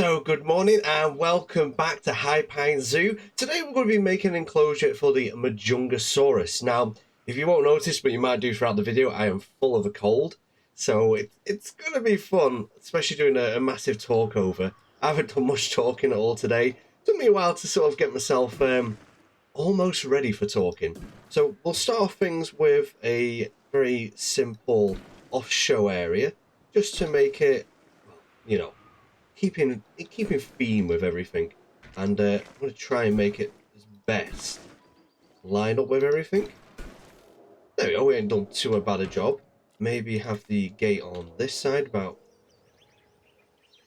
So good morning and welcome back to High Pine Zoo. Today we're going to be making an enclosure for the Majungasaurus. Now, if you won't notice, but you might do throughout the video, I am full of a cold. So it's going to be fun, especially doing a massive talk over. I haven't done much talking at all today. It took me a while to sort of get myself almost ready for talking. So we'll start off things with a very simple off-show area, just to make it, you know, keeping theme with everything, and I'm going to try and make it as best line up with everything. There we go, we ain't done too bad a job. Maybe have the gate on this side about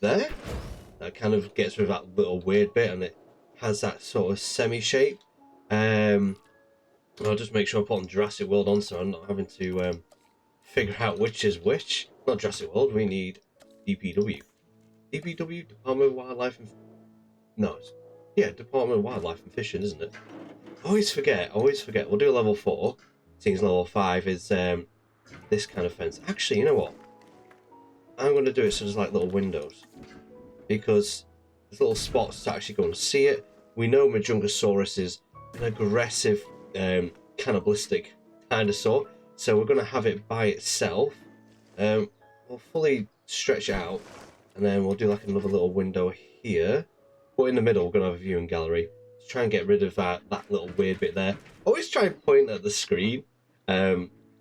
there. That kind of gets rid of that little weird bit and it has that sort of semi shape. I'll just make sure I put on Jurassic World on so I'm not having to figure out which is which. Not Jurassic World, we need DPW. DPW, Department of Wildlife and... No, yeah, Department of Wildlife and Fishing, isn't it? Always forget. We'll do a level 4. Seeing as level 5 is this kind of fence. Actually, you know what? I'm going to do it so there's like little windows. Because there's little spots to actually go and see it. We know Majungasaurus is an aggressive, cannibalistic dinosaur. So we're going to have it by itself. We'll fully stretch it out. And then we'll do like another little window here. But in the middle, we're going to have a viewing gallery. To try and get rid of that little weird bit there. Always try and point at the screen.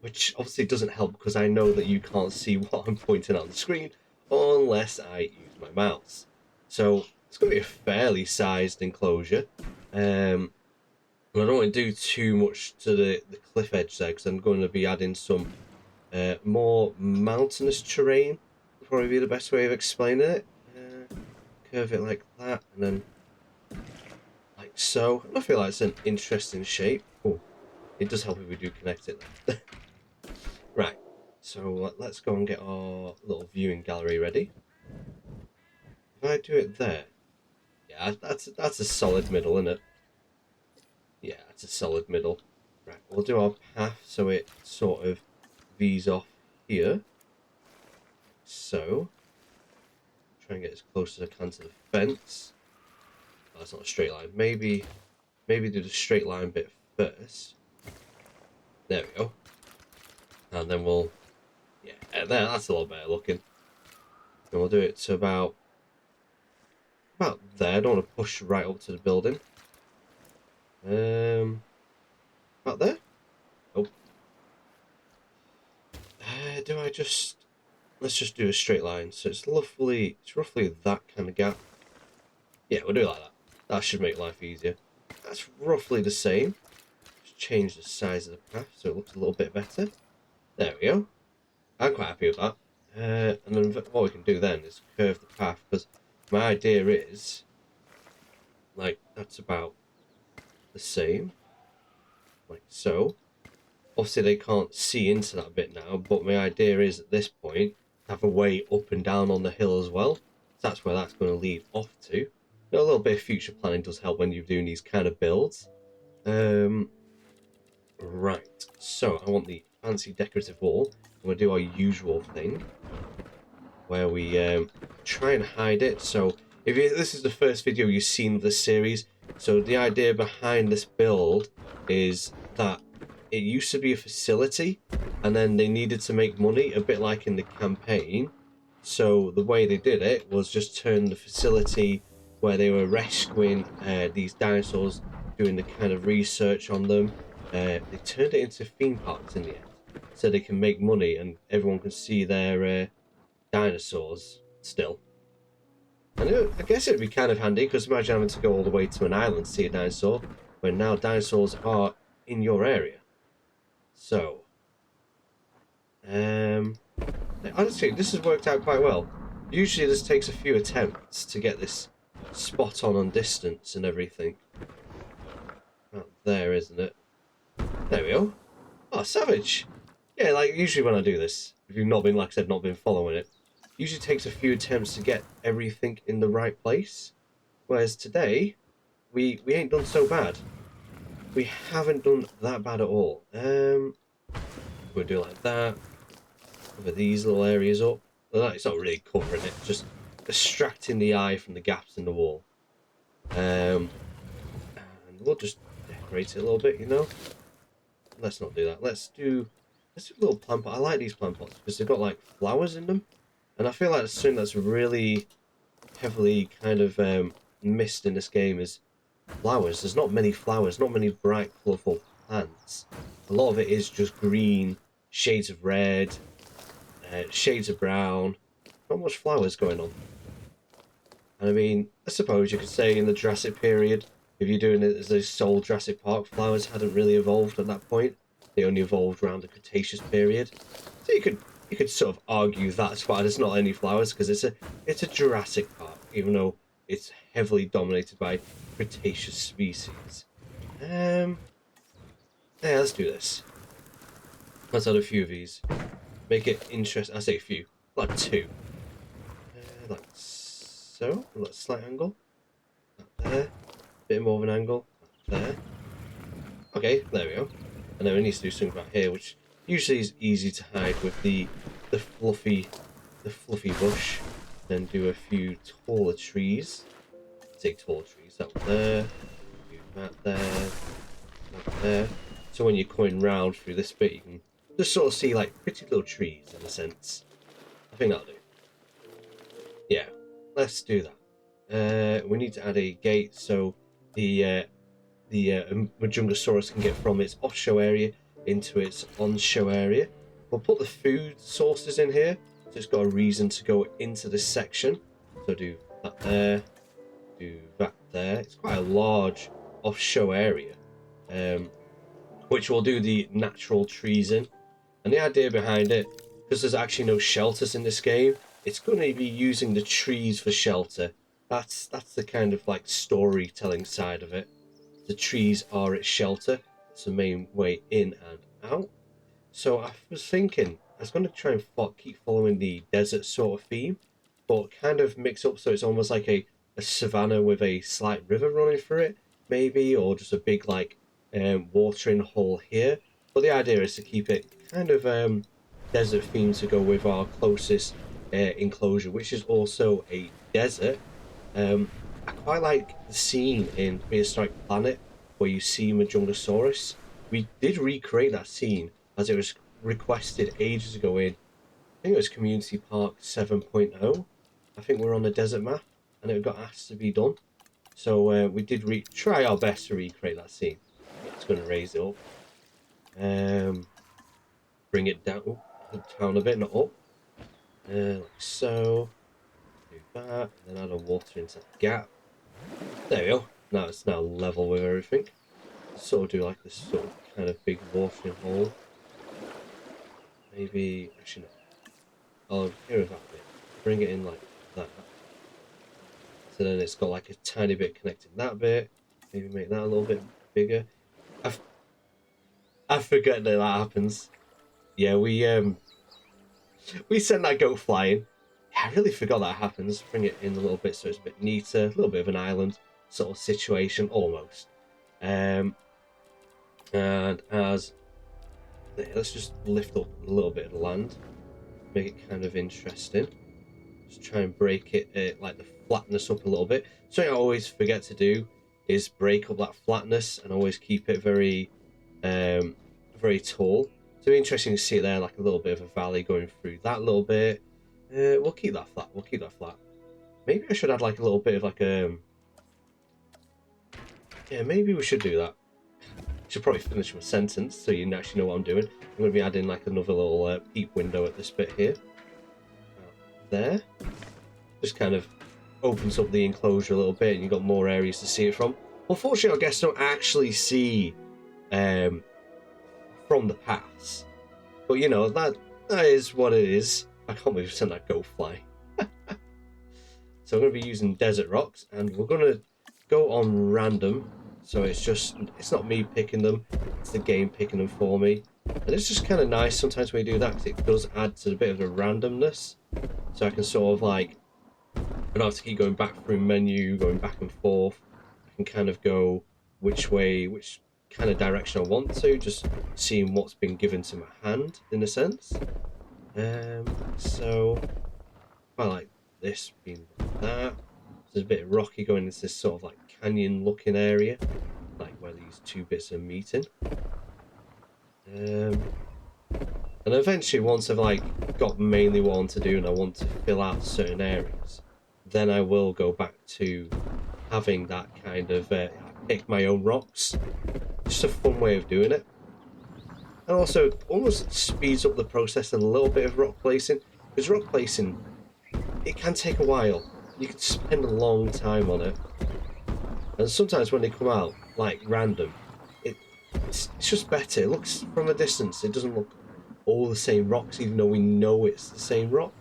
Which obviously doesn't help because I know that you can't see what I'm pointing at on the screen. Unless I use my mouse. So it's going to be a fairly sized enclosure. And I don't want to do too much to the cliff edge there. Because I'm going to be adding some more mountainous terrain. Probably be the best way of explaining it. Curve it like that, and then like so. And I feel like it's an interesting shape. Oh, it does help if we do connect it. Right, so let's go and get our little viewing gallery ready. If I do it there, yeah, that's a solid middle, isn't it? Yeah, it's a solid middle. Right, we'll do our path so it sort of V's off here. So, try and get as close as I can to the fence. Oh, that's not a straight line. Maybe do the straight line bit first. There we go. And then we'll, yeah, there. That's a lot better looking. And we'll do it to about there. I don't want to push right up to the building. About there. Oh. Do I just? Let's just do a straight line. So it's roughly that kind of gap. Yeah, we'll do it like that. That should make life easier. That's roughly the same. Just change the size of the path so it looks a little bit better. There we go. I'm quite happy with that. And then what we can do then is curve the path, because my idea is, like, that's about the same. Like so. Obviously they can't see into that bit now, but my idea is at this point, have a way up and down on the hill as well. So that's where that's going to lead off to. You know, a little bit of future planning does help when you're doing these kind of builds. Right, so I want the fancy decorative wall. I'm going to do our usual thing, where we try and hide it. So if this is the first video you've seen of this series, so the idea behind this build is that it used to be a facility, and then they needed to make money, a bit like in the campaign. So the way they did it was just turn the facility where they were rescuing these dinosaurs, doing the kind of research on them. They turned it into theme parks in the end, so they can make money and everyone can see their dinosaurs still. And I guess it'd be kind of handy, because imagine having to go all the way to an island to see a dinosaur, when now dinosaurs are in your area. So, honestly, this has worked out quite well. Usually this takes a few attempts to get this spot on distance and everything. About there, isn't it? There we go. Oh, savage. Yeah, like usually when I do this, if you've not been, like I said, not been following it, usually takes a few attempts to get everything in the right place. Whereas today, we ain't done so bad. We haven't done that bad at all. We'll do it like that. Cover these little areas up. Well, it's not really covering it, just distracting the eye from the gaps in the wall. And we'll just decorate it a little bit, you know. Let's not do that. Let's do a little plant pot. I like these plant pots because they've got like flowers in them, and I feel like something that's really heavily kind of missed in this game is flowers. There's not many flowers, not many bright, colourful plants. A lot of it is just green, shades of red, shades of brown. Not much flowers going on. And I mean, I suppose you could say in the Jurassic period, if you're doing it as a sole Jurassic Park, flowers hadn't really evolved at that point. They only evolved around the Cretaceous period. So you could sort of argue that's why there's not any flowers, because it's a Jurassic Park, even though it's heavily dominated by Cretaceous species. Yeah, let's do this. Let's add a few of these. Make it interesting. I say a few, like two. Like so. A little slight angle. Up there. Bit more of an angle. Up there. Okay, there we go. And then we need to do something back here, which usually is easy to hide with the fluffy bush. Then do a few taller trees. Say taller trees. That one there. Do that there. That there. So when you're coming round through this bit, you can just sort of see like pretty little trees in a sense. I think that'll do. Yeah, let's do that. We need to add a gate so the Majungasaurus can get from its off-show area into its on-show area. We'll put the food sources in here, so it's got a reason to go into this section. So do that there, do that there. It's quite a large off-show area, which we'll do the natural trees in. And the idea behind it, because there's actually no shelters in this game, it's going to be using the trees for shelter. That's the kind of like storytelling side of it. The trees are its shelter. It's the main way in and out. So I was thinking I was going to try and keep following the desert sort of theme, but kind of mix up so it's almost like a savanna with a slight river running through it, maybe, or just a big like watering hole here. But the idea is to keep it kind of desert theme to go with our closest enclosure, which is also a desert. I quite like the scene in Prehistoric Planet where you see Majungasaurus. We did recreate that scene as it was requested ages ago in, I think it was Community Park 7.0. I think we're on the desert map and it got asked to be done. So we did try our best to recreate that scene. It's going to raise it up. Bring it down, down a bit, not up. Like so. Do that, and then add a water into that gap. There we go. Now it's now level with everything. Sort of do like this sort of kind of big watering hole. Maybe actually no. I'll get rid of that bit. Bring it in like that. So then it's got like a tiny bit connecting that bit. Maybe make that a little bit bigger. I forget that happens. Yeah, we sent that goat flying. Yeah, I really forgot that happens. Bring it in a little bit so it's a bit neater, a little bit of an island sort of situation, almost. And as let's just lift up a little bit of the land, make it kind of interesting. Just try and break it, like the flatness up a little bit. Something I always forget to do is break up that flatness and always keep it very, very tall. So it'll be interesting to see it there, like a little bit of a valley going through that little bit. We'll keep that flat. We'll keep that flat. Maybe I should add like a little bit of like a. Yeah, maybe we should do that. I should probably finish my sentence so you actually know what I'm doing. I'm going to be adding like another little peep window at this bit here. There. Just kind of opens up the enclosure a little bit and you've got more areas to see it from. Unfortunately, our guests don't actually see from the paths. But you know, that is what it is. I can't believe I sent that go fly. So I'm going to be using desert rocks and we're going to go on random. So it's not me picking them, it's the game picking them for me. And it's just kind of nice sometimes when you do that because it does add to a bit of the randomness. So I can sort of like, I don't have to keep going back through menu, going back and forth. I can kind of go which kind of direction I want to, just seeing what's been given to my hand in a sense. So I like this being like that. There's a bit rocky going into this sort of like canyon looking area, like where these two bits are meeting. And eventually, once I've like got mainly what I want to do and I want to fill out certain areas, then I will go back to having that kind of pick my own rocks. Just a fun way of doing it. And also almost speeds up the process a little bit of rock placing, because rock placing, it can take a while. You can spend a long time on it, and sometimes when they come out like random, it's just better. It looks from a distance, it doesn't look all the same rocks, even though we know it's the same rock.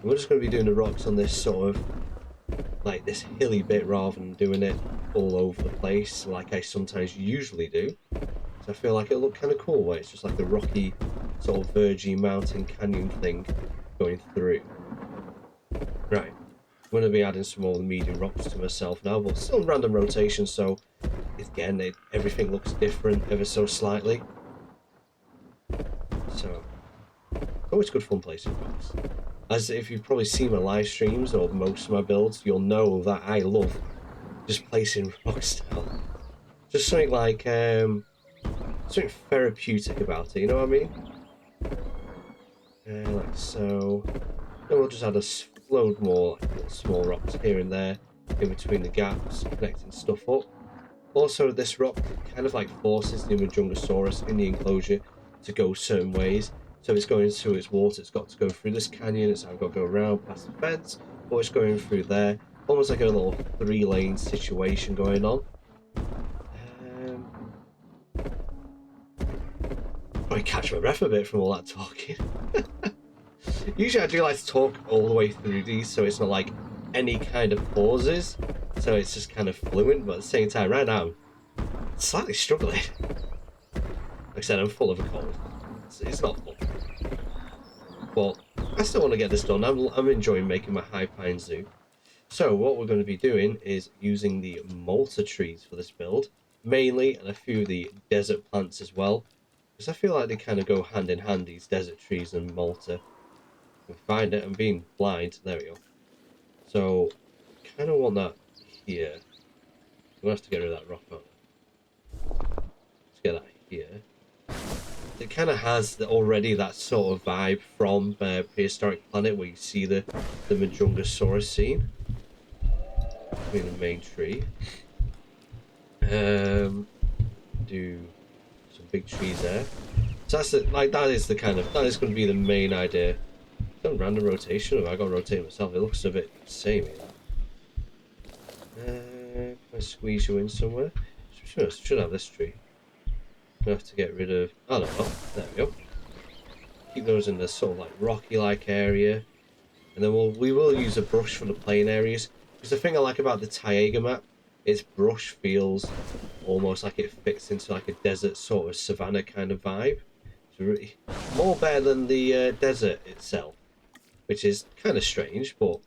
And we're just going to be doing the rocks on this sort of like this hilly bit rather than doing it all over the place like I sometimes usually do. So I feel like it'll look kind of cool where it's just like a rocky sort of verging mountain canyon thing going through. Right, I'm going to be adding some more medium rocks to myself now, but still random rotation, so again everything looks different ever so slightly. So always good fun placing rocks. As if you've probably seen my live streams or most of my builds, you'll know that I love just placing rocks down. Just something like something therapeutic about it, you know what I mean? Like so. Then we'll just add a load more like little small rocks here and there in between the gaps, connecting stuff up. Also, this rock kind of like forces the Majungasaurus in the enclosure to go certain ways. So it's going through its water, it's got to go through this canyon, it's I've got to go around past the fence, or it's going through there. Almost like a little 3-lane situation going on. I catch my breath a bit from all that talking. Usually I do like to talk all the way through these, so it's not like any kind of pauses, so it's just kind of fluent, but at the same time, right now, I'm slightly struggling. Like I said, I'm full of a cold. It's not fun. But I still want to get this done. I'm enjoying making my high pine zoo. So what we're going to be doing is using the Malta trees for this build, mainly, and a few of the desert plants as well, because I feel like they kind of go hand in hand, these desert trees and Malta. I can find it, I'm being blind, there we go. So, kind of want that here. I'm going to have to get rid of that rock, aren't I? Let's get that here. It kind of has already that sort of vibe from Prehistoric Planet, where you see the Majungasaurus scene between the main tree. Do some big trees there. So that's that is going to be the main idea. Done random rotation, or I got to rotate myself. It looks a bit samey. Can I squeeze you in somewhere? Should have this tree. I'm gonna have to get rid of. Oh no, there we go. Keep those in the sort of like rocky-like area, and then we will use a brush for the plain areas. Because the thing I like about the Taiga map, its brush feels almost like it fits into like a desert sort of savanna kind of vibe. It's really more better than the desert itself, which is kind of strange, but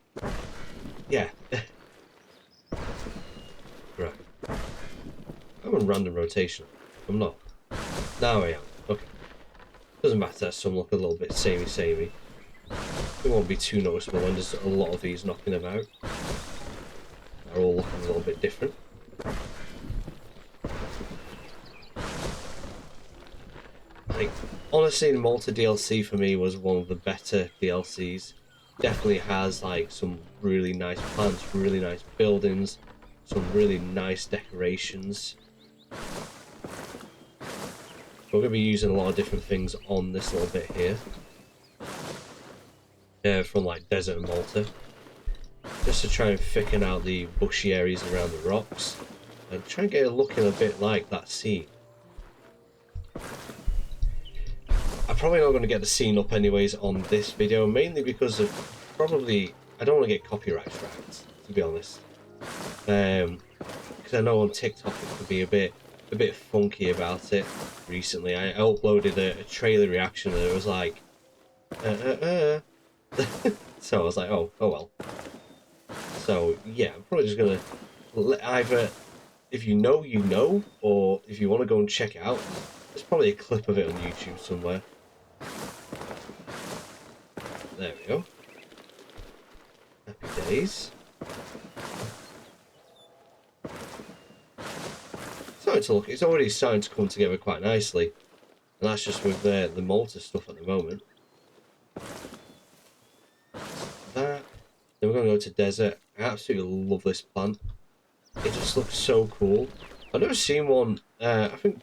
yeah. Right. I'm on random rotation. I'm not. Now I am. Okay. Doesn't matter, some look a little bit samey. It won't be too noticeable when there's a lot of these knocking about. They're all looking a little bit different. Like, honestly, the Malta DLC for me was one of the better DLCs. Definitely has like some really nice plants, really nice buildings, some really nice decorations. We're going to be using a lot of different things on this little bit here. From like Desert and Malta. Just to try and thicken out the bushy areas around the rocks. And try and get it looking a bit like that scene. I'm probably not going to get the scene up anyways on this video, mainly because of probably... I don't want to get copyright strikes, to be honest. Because I know on TikTok it could be a bit funky about it recently. I uploaded a trailer reaction and it was like so I was like, oh well. So yeah, I'm probably just gonna either, if you know, you know, or if you want to go and check it out, there's probably a clip of it on YouTube somewhere. There we go. days. Starting to look, it's already starting to come together quite nicely. And that's just with the mortar stuff at the moment. That. Then we're going to go to desert. I absolutely love this plant. It just looks so cool. I've never seen one. I think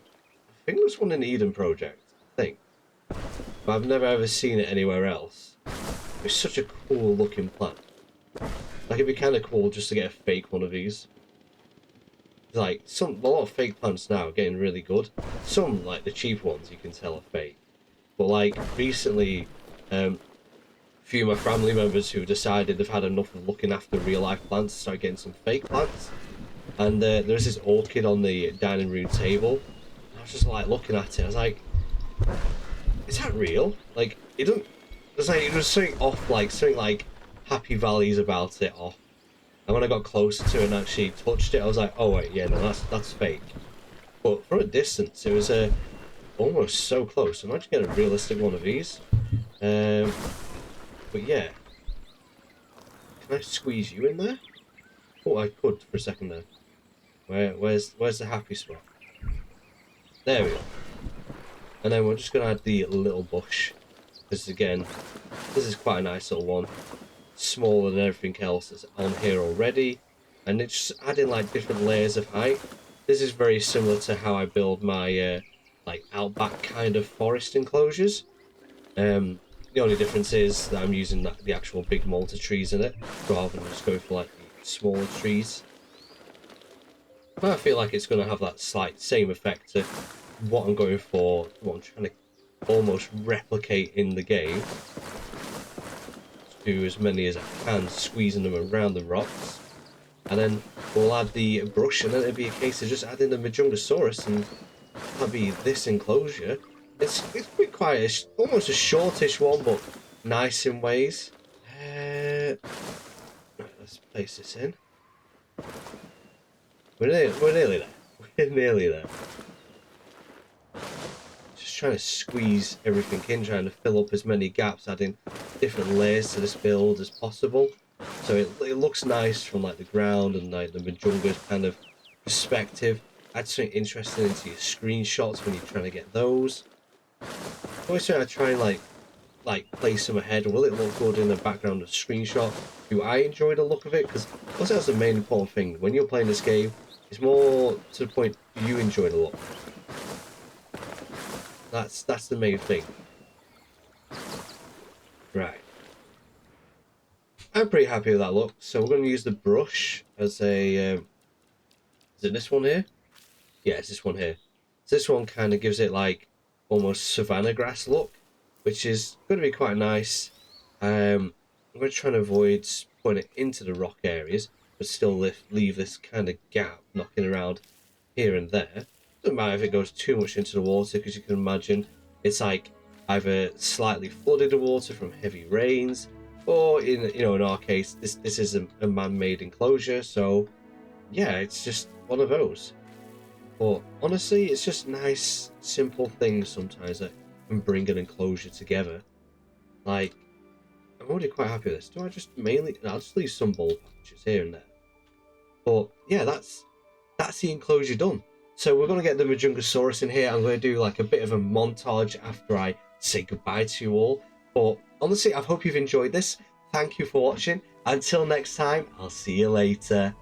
there's one in the Eden project. I think, but I've never ever seen it anywhere else. It's such a cool looking plant. Like it'd be kind of cool just to get a fake one of these. Like a lot of fake plants now are getting really good. Some, like the cheap ones, you can tell are fake. But like recently, a few of my family members who decided they've had enough of looking after real life plants started getting some fake plants. And there's this orchid on the dining room table. I was just like looking at it. I was like, "Is that real?" Like it doesn't. It was something off, like something like Happy Valleys about it off. And when I got closer to it and actually touched it, I was like, "Oh wait, yeah, no, that's fake." But from a distance, it was almost so close. Imagine getting a realistic one of these. But yeah, can I squeeze you in there? Oh, I could for a second there. Where's the happy spot? There we go. And then we're just gonna add the little bush, because again, this is quite a nice little one, smaller than everything else that's on here already, and it's just adding like different layers of height. This is very similar to how I build my like outback kind of forest enclosures. The only difference is that I'm using the actual big multi trees in it rather than just going for like the smaller trees. But I feel like it's going to have that slight same effect to what I'm going for, what I'm trying to almost replicate in the game. Do as many as I can, squeezing them around the rocks. And then we'll add the brush, and then it'll be a case of just adding the Majungasaurus, and that'll be this enclosure. It's been quite almost a shortish one, but nice in ways. Right, let's place this in. We're nearly there. We're nearly there. Just trying to squeeze everything in, trying to fill up as many gaps, adding different layers to this build as possible. So it looks nice from like the ground and like the Majunga's kind of perspective. Add something interesting into your screenshots when you're trying to get those. Always trying to try and like place them ahead. Will it look good in the background of screenshot? Do I enjoy the look of it? Because also that's the main important thing when you're playing this game. It's more to the point, do you enjoy the look? That's the main thing. Right. I'm pretty happy with that look. So we're going to use the brush as a... is it this one here? Yeah, it's this one here. So this one kind of gives it like almost savanna grass look, which is going to be quite nice. I'm going to try and avoid putting it into the rock areas, but still leave this kind of gap knocking around here and there. Doesn't matter if it goes too much into the water, because you can imagine it's like either slightly flooded the water from heavy rains, or in our case, this is a man-made enclosure. So yeah, it's just one of those. But honestly, it's just nice, simple things sometimes that can bring an enclosure together. Like, I'm already quite happy with this. Do I just mainly... I'll just leave some bulb patches here and there. But yeah, that's the enclosure done. So we're going to get the Majungasaurus in here. I'm going to do like a bit of a montage after I say goodbye to you all. But honestly, I hope you've enjoyed this. Thank you for watching. Until next time, I'll see you later.